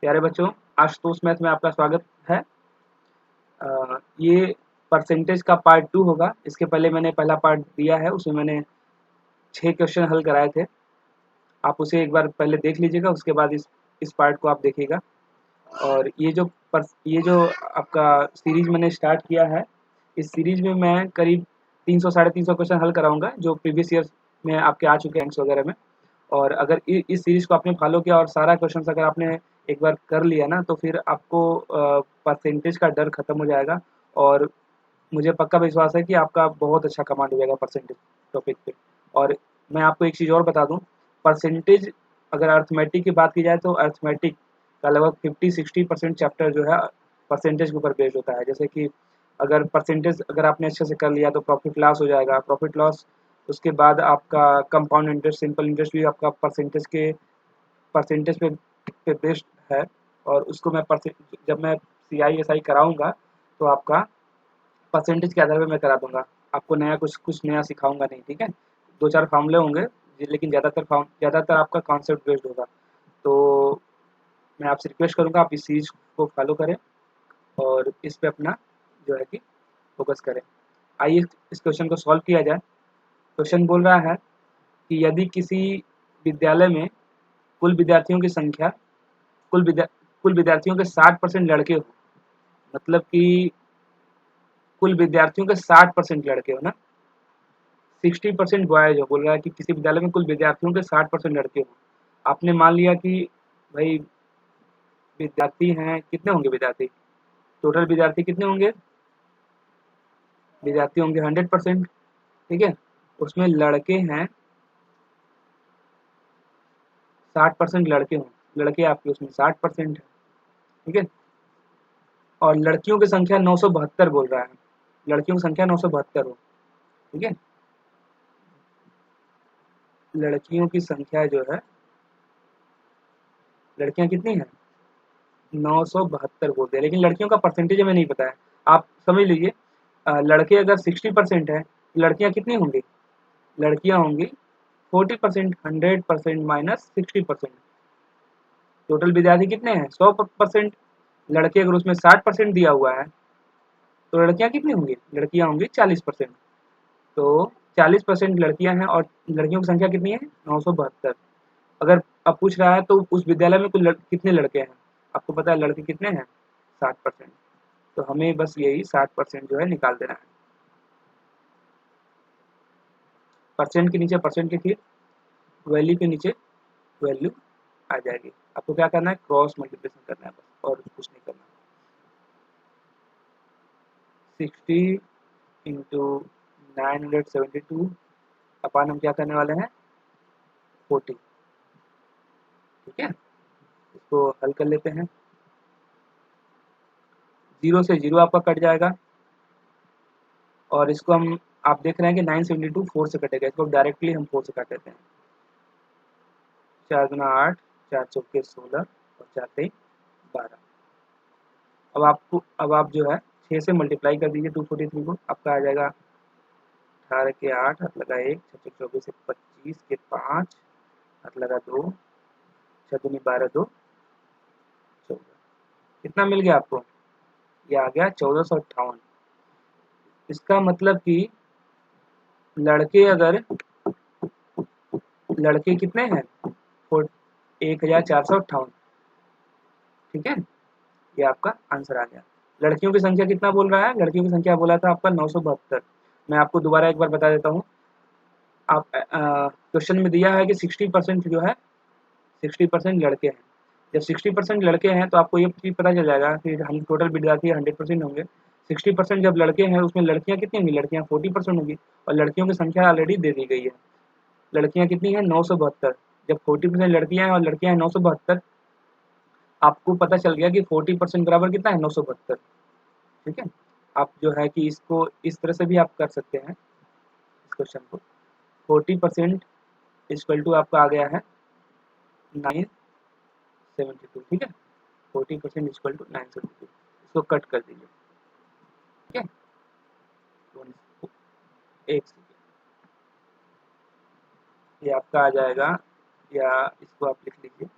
प्यारे बच्चों, आशुतोष मैथ में आपका स्वागत है। ये परसेंटेज का पार्ट 2 होगा। इसके पहले मैंने पहला पार्ट दिया है, उसमें मैंने 6 क्वेश्चन हल कराए थे। आप उसे एक बार पहले देख लीजिएगा, उसके बाद इस पार्ट को आप देखिएगा। और ये जो आपका सीरीज मैंने स्टार्ट किया है, इस सीरीज में मैं करीब 300 साढ़े 300 क्वेश्चन हल कराऊंगा, जो प्रीवियस ईयर में आपके आ चुके हैं रैंक्स वगैरह में। और अगर इस सीरीज को आपने फॉलो किया और सारा क्वेश्चन अगर आपने एक बार कर लिया ना, तो फिर आपको परसेंटेज का डर खत्म हो जाएगा। और मुझे पक्का विश्वास है कि आपका बहुत अच्छा कमांड हो जाएगा परसेंटेज टॉपिक पे। और मैं आपको एक चीज़ और बता दूं, परसेंटेज अगर अर्थमेटिक की बात की जाए तो अर्थमेटिक का लगभग 50-60% चैप्टर जो है परसेंटेज के ऊपर बेस्ड होता है। जैसे कि अगर परसेंटेज अगर आपने अच्छे से कर लिया तो प्रॉफिट लॉस हो जाएगा, प्रॉफिट लॉस उसके बाद आपका कंपाउंड इंटरेस्ट, सिंपल इंटरेस्ट भी आपका परसेंटेज पे बेस्ड है। और उसको जब मैं CISI कराऊंगा तो आपका परसेंटेज के आधार पे मैं करा दूंगा। आपको नया कुछ नया सिखाऊंगा नहीं, ठीक है। 2-4 फार्मूले होंगे, लेकिन ज़्यादातर आपका कॉन्सेप्ट बेस्ड होगा। तो मैं आपसे रिक्वेस्ट करूंगा आप इस चीज़ को फॉलो करें और इस पे अपना जो है कि फोकस करें। आइए इस क्वेश्चन को सॉल्व किया जाए। क्वेश्चन बोल रहा है कि यदि किसी विद्यालय में कुल विद्यार्थियों की संख्या कुल विद्या कुल विद्यार्थियों के 60% लड़के हो, मतलब कि कुल विद्यार्थियों के 60% लड़के हो ना, 60% बॉयज हो। बोल रहा है कि किसी विद्यालय में कुल विद्यार्थियों के 60% लड़के हो। आपने मान लिया कि भाई विद्यार्थी हैं, कितने होंगे विद्यार्थी, टोटल विद्यार्थी कितने होंगे, विद्यार्थी होंगे 100%, ठीक है। उसमें लड़के हैं 60% लड़के हों, लड़के आपके उसमें 60% है, ठीक है। और लड़कियों की संख्या 972 बोल रहा है, लड़कियों की संख्या 972 हो, ठीक है। लड़कियों की संख्या जो है, लड़कियां कितनी हैं, 972 बोलते हैं, लेकिन लड़कियों का परसेंटेज हमें नहीं पता है। आप समझ लीजिए, लड़के अगर 60% है, लड़कियां कितनी होंगी, लड़कियां होंगी 40%, 100% माइनस 60%। टोटल विद्यार्थी कितने हैं, 100%। लड़के अगर उसमें 60% दिया हुआ है तो लड़कियां कितनी होंगी, लड़कियां होंगी 40%। तो 40% लड़कियां हैं और लड़कियों की संख्या कितनी है, 972। अगर अब पूछ रहा है तो उस विद्यालय में कितने लड़के हैं, आपको पता है लड़के कितने हैं, 60%। तो हमें बस यही 60% जो है निकाल देना है। परसेंट के नीचे परसेंट लिखिए, वैल्यू के नीचे वैल्यू आ जाएगी। आपको क्या करना है, क्रॉस मल्टीप्लिकेशन करना है बस, और कुछ नहीं करना। 60 इंटू 972 अपन हम क्या करने वाले हैं, 40, ठीक है। इसको हल कर लेते हैं। जीरो से जीरो आपका कट जाएगा, और इसको हम आप देख रहे हैं कि 972 4 से कटेगा, इसको डायरेक्टली हम 4 से काट देते हैं। 4 गुना 8, 4 चौके 16 और 4 तेईस 12। अब आप जो है 6 से मल्टीप्लाई कर दीजिए 243 को, आपका आ जाएगा 18 के 8, हाथ लगा 1, 6 24 से 25 के 5, हाथ लगा 2, 6 दूनी 12, 2 14। कितना मिल गया आपको, ये आ गया 1458। इसका मतलब कि लड़के अगर लड़के कितने हैं, 1458, ठीक है। ये आपका आंसर आ गया। लड़कियों की संख्या कितना बोल रहा है, लड़कियों की संख्या बोला था आपका 972। मैं आपको दोबारा एक बार बता देता हूँ। आप क्वेश्चन में दिया है कि 60% जो है, 60% लड़के हैं। जब 60% लड़के हैं तो आपको ये चीज़ पता चल जाएगा कि हम टोटल विद्यार्थी 100% होंगे। 60% जब लड़के हैं उसमें लड़कियां कितनी होंगी, लड़कियां 40% होंगी। और लड़कियों की संख्या ऑलरेडी दे दी गई है, लड़कियां कितनी है 972। जब 40% लड़कियां हैं और लड़कियां हैं 972, आपको पता चल गया कि 40% बराबर कितना है, 972, ठीक है। आप जो है कि इसको इस तरह से भी आप कर सकते हैं इस क्वेश्चन को। 40% इक्वल टू आपका आ गया है 972, ठीक है। 40% इक्वल टू 972, इसको कट कर दीजिए, ठीक है। एक सेकेंड, ये आपका आ जाएगा, या इसको आप लिख लीजिए,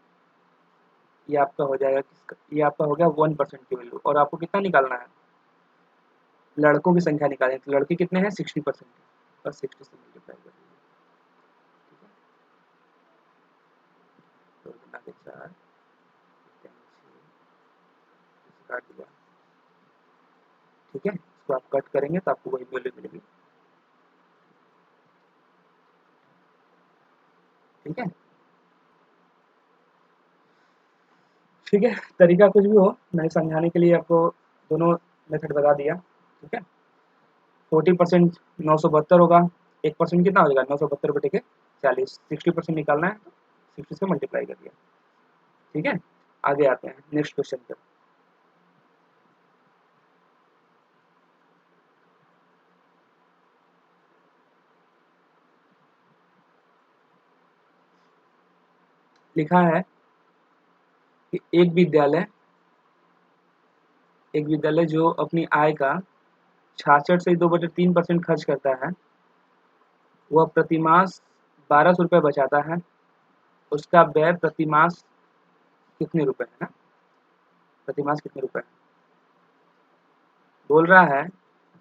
ये आपका हो जाएगा किसका, ये आपका हो गया 1% की वैल्यू। और आपको कितना निकालना है, लड़कों की संख्या निकालें, तो लड़के कितने हैं 60%, बस 60 से मल्टीप्लाई कर दीजिए। ठीक है, 2 गुना के 4 काट दिया। ठीक है, इसको आप कट करेंगे तो आपको वही वैल्यू मिलेगी। ठीक है, ठीक है, तरीका कुछ भी हो, मैंने समझाने के लिए आपको दोनों मेथड बता दिया। ठीक है, 40% 972 होगा, 1% कितना हो जाएगा 972 बटे के 40, 60% निकालना है तो 60 से मल्टीप्लाई कर दिया। ठीक है, आगे आते हैं नेक्स्ट क्वेश्चन पर। लिखा है कि एक विद्यालय जो अपनी आय का 66 से 2/3% खर्च करता है, वह प्रतिमास 1200 रुपये बचाता है। उसका व्यय प्रतिमास कितने रुपए है ना, प्रतिमास कितने रुपए है। बोल रहा है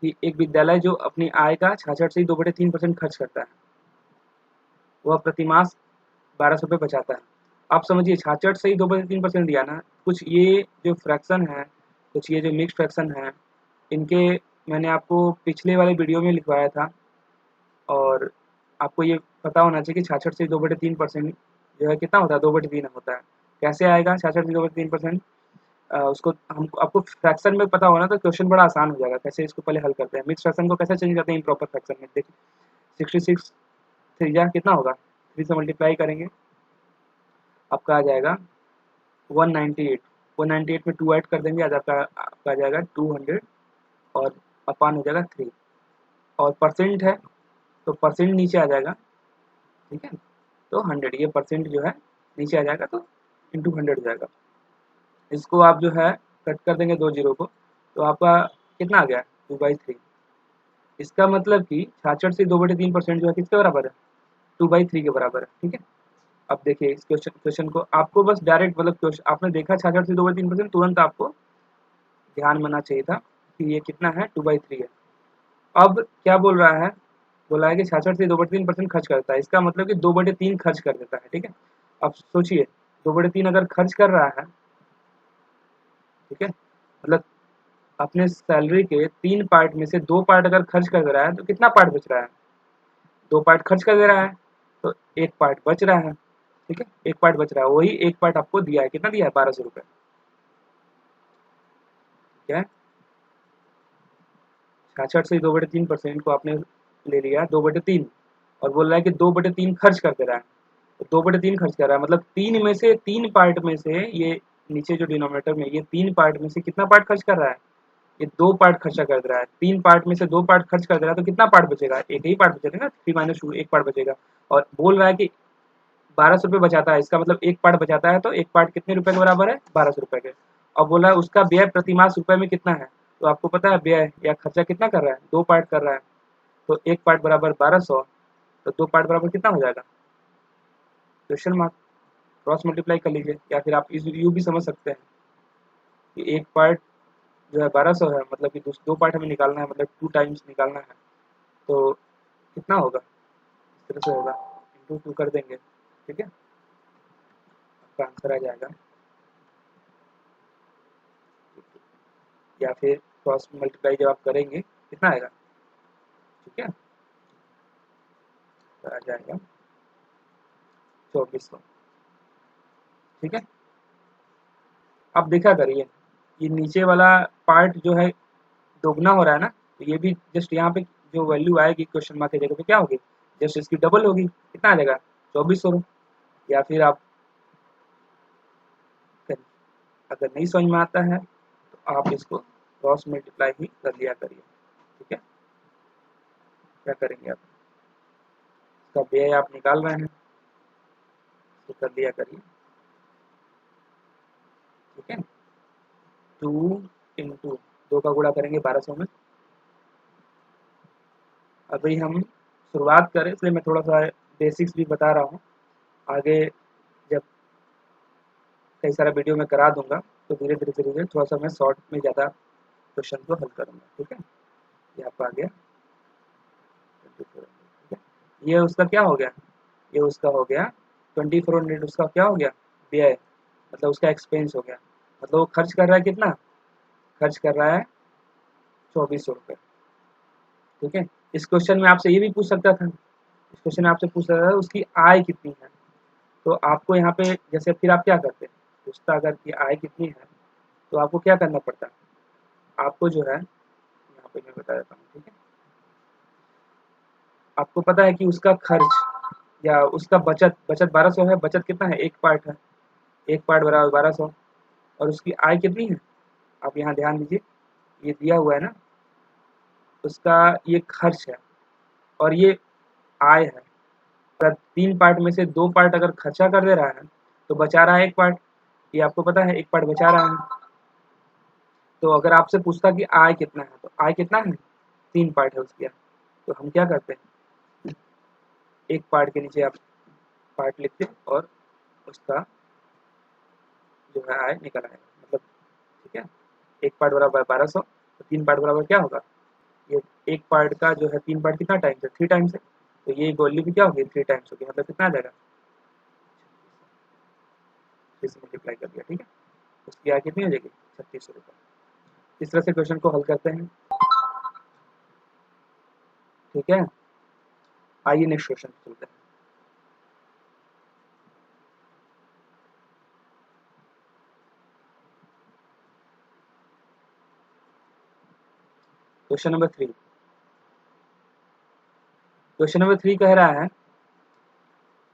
कि एक विद्यालय जो अपनी आय का 66 से 2/3% खर्च करता है, वह प्रतिमास 1200 रुपये बचाता है। आप समझिए 66 से ही 2/3% दिया ना, कुछ ये जो फ्रैक्शन है, कुछ ये जो मिक्स फ्रैक्शन है, इनके मैंने आपको पिछले वाले वीडियो में लिखवाया था। और आपको ये पता होना चाहिए कि 66 से 2/3% जो है कितना होता है, 2/3 होता है। कैसे आएगा 66 से 2/3%, उसको हम आपको फ्रैक्शन में पता होना तो क्वेश्चन बड़ा आसान हो जाएगा। कैसे इसको पहले हल करते हैं, मिक्स फ्रैक्शन को कैसे चेंज करते हैं इम्प्रॉपर फ्रैक्शन में। देखिए 66 3 कितना होगा, 3 से मल्टीप्लाई करेंगे, आपका आ जाएगा 198। 198 में 2 ऐड कर देंगे, आज आपका आ जाएगा 200 और अपान हो जाएगा 3। और परसेंट है तो परसेंट नीचे आ जाएगा। ठीक है, तो 100, ये परसेंट जो है नीचे आ जाएगा तो इंटू 100 हो जाएगा। इसको आप जो है कट कर देंगे 2 जीरो को, तो आपका कितना आ गया 2/3। इसका मतलब कि 66 से 2/3% जो है किसके बराबर है, 2/3 के बराबर है। ठीक है, अब देखिए इस क्वेश्चन को आपको बस डायरेक्ट मतलब क्वेश्चन आपने देखा 66 से 2/3%, तुरंत आपको ध्यान में आना चाहिए था कि ये कितना है 2/3 है। अब क्या बोल रहा है, बोला है कि 66 से 2/3% खर्च करता है, इसका मतलब कि 2/3 खर्च कर देता है। ठीक है, अब सोचिए 2/3 अगर खर्च कर रहा है, ठीक है, मतलब अपने सैलरी के 3 पार्ट में से 2 पार्ट अगर खर्च कर दे रहा है तो कितना पार्ट बच रहा है, 2 पार्ट खर्च कर दे रहा है तो 1 पार्ट बच रहा है। ठीक है, 1 पार्ट बच रहा है, वही 1 पार्ट आपको दिया है, कितना दिया है 1200 रुपये। ठीक है, 66 से 2/3% को आपने ले लिया 2/3 और बोल रहा है कि 2/3 खर्च कर दे रहा है, तो 2/3 खर्च कर रहा है मतलब 3 में से 3 पार्ट में से ये नीचे जो डिनोमिनेटर में ये 3 पार्ट में से कितना पार्ट खर्च कर रहा है, ये 2 पार्ट खर्चा कर दे रहा है। 3 पार्ट में से 2 पार्ट खर्च कर दे रहा है तो कितना पार्ट बचेगा, एक ही पार्ट बचेगा ना, 3 माइनस 2 एक पार्ट बचेगा। और बोल रहा है कि 1200 रुपये बचाता है, इसका मतलब एक पार्ट बचाता है तो एक पार्ट कितने रुपए के बराबर है 1200 रुपये के। अब बोला उसका व्यय प्रतिमास रुपए में कितना है, तो आपको पता है व्यय या खर्चा कितना कर रहा है, 2 पार्ट कर रहा है, तो एक पार्ट बराबर 1200, तो 2 पार्ट बराबर कितना हो जाएगा, क्वेश्चन मार्क। क्रॉस मल्टीप्लाई कर लीजिए, या फिर आप इस यू भी समझ सकते हैं कि एक पार्ट जो है 1200 है, मतलब कि 2 पार्ट हमें निकालना है, मतलब 2 टाइम्स निकालना है, तो कितना होगा, इस तरह से होगा, इंटू 2 कर देंगे। ठीक है, आपका आंसर आ जाएगा। या फिर क्रॉस मल्टीप्लाई जब आप करेंगे कितना आएगा, ठीक है, तो आ जाएगा 2400। ठीक है, अब देखा करिए ये नीचे वाला पार्ट जो है दोगुना हो रहा है ना, तो ये भी जस्ट यहाँ पे जो वैल्यू आएगी क्वेश्चन मार्क की जगह पे क्या होगी, जस्ट इसकी डबल होगी, कितना आ जाएगा 2400। या फिर आप अगर नहीं समझ में आता है तो आप इसको क्रॉस मल्टीप्लाई ही कर लिया करिए। ठीक है, क्या करेंगे आप, इसका व्यय आप निकाल रहे हैं तो कर लिया करिए। ठीक है, 2 इंटू 2 का गुणा करेंगे 1200 में। अभी हम शुरुआत करें इसलिए मैं थोड़ा सा बेसिक्स भी बता रहा हूँ, आगे जब कई सारा वीडियो में करा दूंगा, तो धीरे धीरे थोड़ा सा मैं शॉर्ट में ज़्यादा क्वेश्चन को हल करूँगा। ठीक है, ये आपका आ गया 2400। ठीक है, ये उसका क्या हो गया, ये उसका हो गया 2400, उसका क्या हो गया, व्यय, मतलब उसका एक्सपेंस हो गया। मतलब वो खर्च कर रहा है कितना, खर्च कर रहा है 2400 रुपये। ठीक है, इस क्वेश्चन में आपसे ये भी पूछ सकता था, इस क्वेश्चन में आपसे पूछ सकता था उसकी आय कितनी है। तो आपको यहाँ पे जैसे फिर आप क्या करते हैं, पूछता अगर कि आय कितनी है तो आपको क्या करना पड़ता है, आपको जो है यहाँ पे मैं बता देता हूँ। ठीक है, आपको पता है कि उसका खर्च या उसका बचत 1200 है, बचत कितना है, एक पार्ट है, एक पार्ट बराबर 1200, और उसकी आय कितनी है, आप यहाँ ध्यान दीजिए, ये दिया हुआ है ना, उसका ये खर्च है और ये आय है। अगर 3 पार्ट में से 2 पार्ट अगर खर्चा कर दे रहा है तो बचा रहा है एक पार्ट, ये आपको पता है, एक पार्ट बचा रहा है। तो अगर आपसे पूछता कि आय कितना है, तो आय कितना है, 3 पार्ट है उसकी आय। तो हम क्या करते हैं, एक पार्ट के नीचे आप पार्ट लिखते हैं और उसका जो है आय निकल आएगा, मतलब ठीक है, एक पार्ट बराबर 1200, तो 3 पार्ट बराबर क्या होगा, ये एक पार्ट का जो है 3 पार्ट कितना टाइम्स है, 3 टाइम्स है, तो ये वैल्यू भी क्या होगी, 3 टाइम्स होगी, मतलब कितना आ जाएगा, इससे मल्टीप्लाई कर दिया। ठीक है, उसकी आय कितनी हो जाएगी, 3600 रुपये। इस तरह से क्वेश्चन को हल करते हैं। ठीक है, आइए नेक्स्ट क्वेश्चन चलते हैं। क्वेश्चन नंबर 3, क्वेश्चन नंबर 3 कह रहा है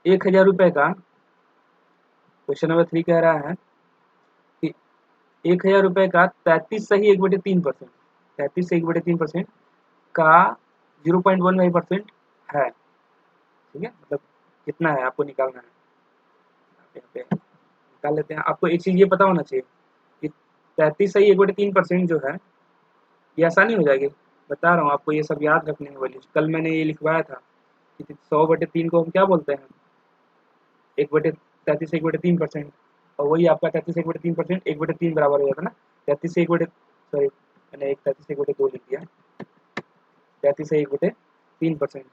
1000 रुपये का, क्वेश्चन नंबर 3 कह रहा है कि 1000 रुपये का 33 सही 1/3%, 33 से 1/3% का 0.15% है। ठीक है, मतलब कितना है आपको निकालना है, यहाँ पे निकाल लेते हैं। आपको एक चीज़ ये पता होना चाहिए कि 33 सही 1/3% जो है ये आसानी हो जाएगी, बता रहा हूँ आपको, ये सब याद रखने वाली। कल मैंने ये लिखवाया था कि 100/3 को हम क्या बोलते हैं, 1/33 से 1/3%, और वही आपका 33 से 1/3%, 1/3 बराबर हो जाता है ना, 33 से 1 सॉरी मैंने एक 33 से 1/2 लिख दिया, 33 से 1/3%,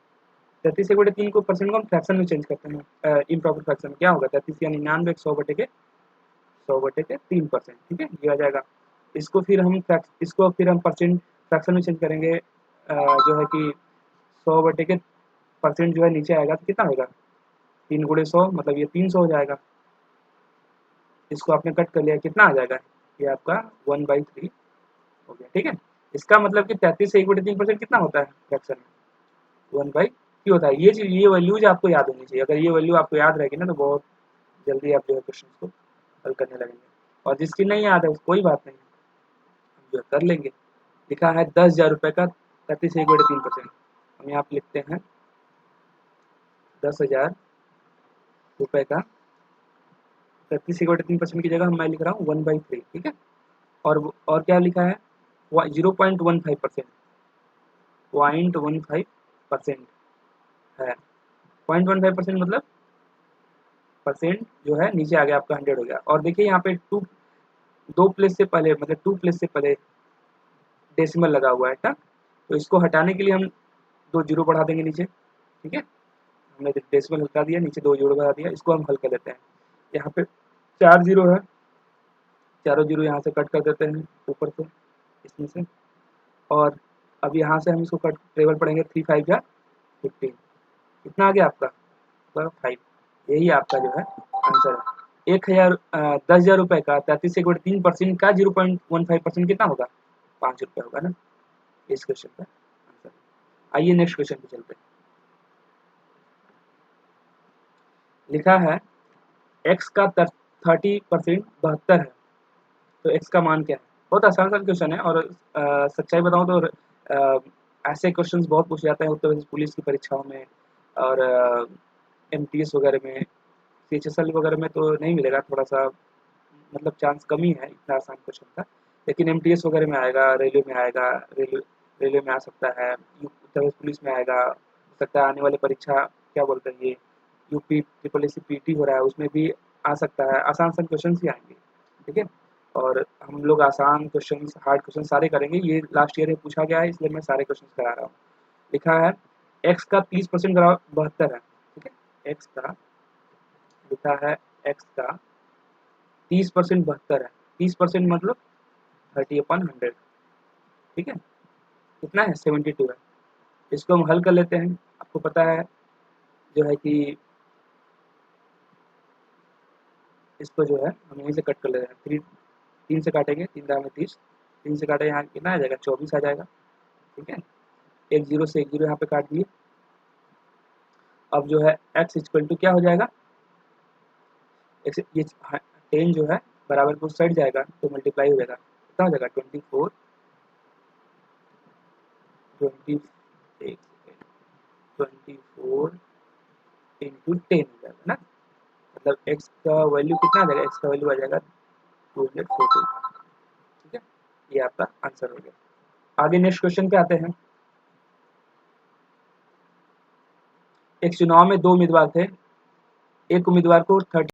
33 से 1/3 को परसेंट को हम फ्रैक्शन में चेंज करते हैं, इम्प्रॉपर फ्रैक्शन में क्या होगा, 33 या 99 100/3%। ठीक है, ये आ जाएगा। इसको फिर हम परसेंट फ्रैक्शन में चेंज करेंगे, जो है कि 100/% जो है नीचे आएगा तो कितना होगा, 3 गुणे 100 मतलब ये 300 हो जाएगा। इसको आपने कट कर लिया, कितना आ जाएगा, ये आपका 1/3 हो गया। ठीक है, इसका मतलब कि 33 से 1/3% कितना होता है फ्रैक्शन में, 1/3 होता है। ये चीज़, ये वैल्यूज आपको याद होनी चाहिए। अगर ये वैल्यू आपको याद रहेगी ना तो बहुत जल्दी आप जो है क्वेश्चन को हल करने लगेंगे, और जिसकी नहीं याद है कोई बात नहीं, हम जो कर लेंगे। लिखा है 10,000 रुपये का 33 से 1/3%, हम यहाँ पे लिखते हैं 10,000 रुपये का 33 से 1/3% की जगह मैं लिख रहा हूँ 1/3। ठीक है, और क्या लिखा है, 0.15%, 0.15% है, 0.15% मतलब परसेंट जो है नीचे आ गया आपका 100 हो गया। और देखिए यहाँ पे दो प्लेस से पहले, मतलब 2 प्लेस से पहले डेसिमल लगा हुआ है ना, तो इसको हटाने के लिए हम 2 जीरो बढ़ा देंगे नीचे। ठीक है, हमने डेसिमल हटा दिया, नीचे 2 जीरो बढ़ा दिया, इसको हम हल कर लेते हैं। यहाँ पे 4 जीरो है, चारों जीरो यहाँ से कट कर देते हैं ऊपर से, इसमें से, और अब यहाँ से हम इसको कट टेबल पढ़ेंगे, 3 5 या 15, कितना आ गया आपका 5। यही आपका जो है आंसर है। 10,000 रुपये का 33 से 3% का 0.15% कितना होगा, 5 रुपये होगा ना, इस क्वेश्चन का आंसर। आइए नेक्स्ट क्वेश्चन पे चलते हैं। लिखा है x का 30% 72 है, तो x का मान क्या है। बहुत आसान सा क्वेश्चन है, और सच्चाई बताऊं तो ऐसे क्वेश्चंस बहुत पूछे जाते हैं उत्तर प्रदेश पुलिस की परीक्षाओं में, और MTS वगैरह में, CHSL वगैरह में तो नहीं मिलेगा, थोड़ा सा मतलब चांस कम ही है इतना आसान क्वेश्चन का, लेकिन MTS वगैरह में आएगा, रेलवे में आएगा, रेलवे में आ सकता है, उत्तर प्रदेश पुलिस में आएगा, हो सकता है आने वाली परीक्षा क्या बोलते हैं ये UP SSC PT हो रहा है उसमें भी आ सकता है, आसान क्वेश्चन ही आएंगे, ठीक है। और हम लोग आसान क्वेश्चन, हार्ड क्वेश्चन सारे करेंगे, ये लास्ट ईयर में पूछा गया है इसलिए मैं सारे क्वेश्चन करा रहा हूँ। लिखा है x का 30% 72 है, ठीक है। x का लिखा है x का 30% 72 है, 30% मतलब 30/100, ठीक है। कितना है 72 है। इसको हम हल कर लेते हैं। आपको पता है जो है कि इसको जो है हम यहीं से कट कर लेते हैं, 3 से काटेंगे, 3 दाम में 30, 3 से काटे यहाँ कितना आ जाएगा 24 आ जाएगा, ठीक है। एक जीरो से एक जीरो यहाँ पे काट दिए। अब जो है x इक्वल टू क्या हो जाएगा, ये 10 जो है बराबर को साइड जाएगा तो मल्टीप्लाई हो जाएगा, कितना हो जाएगा 24 इंटू 10 हो जाएगा ना। मतलब x का वैल्यू कितना आ जाएगा, x का वैल्यू आ जाएगा 240, ठीक है। ये आपका आंसर हो गया। आगे नेक्स्ट क्वेश्चन पे आते हैं। एक चुनाव में 2 उम्मीदवार थे। एक उम्मीदवार को 30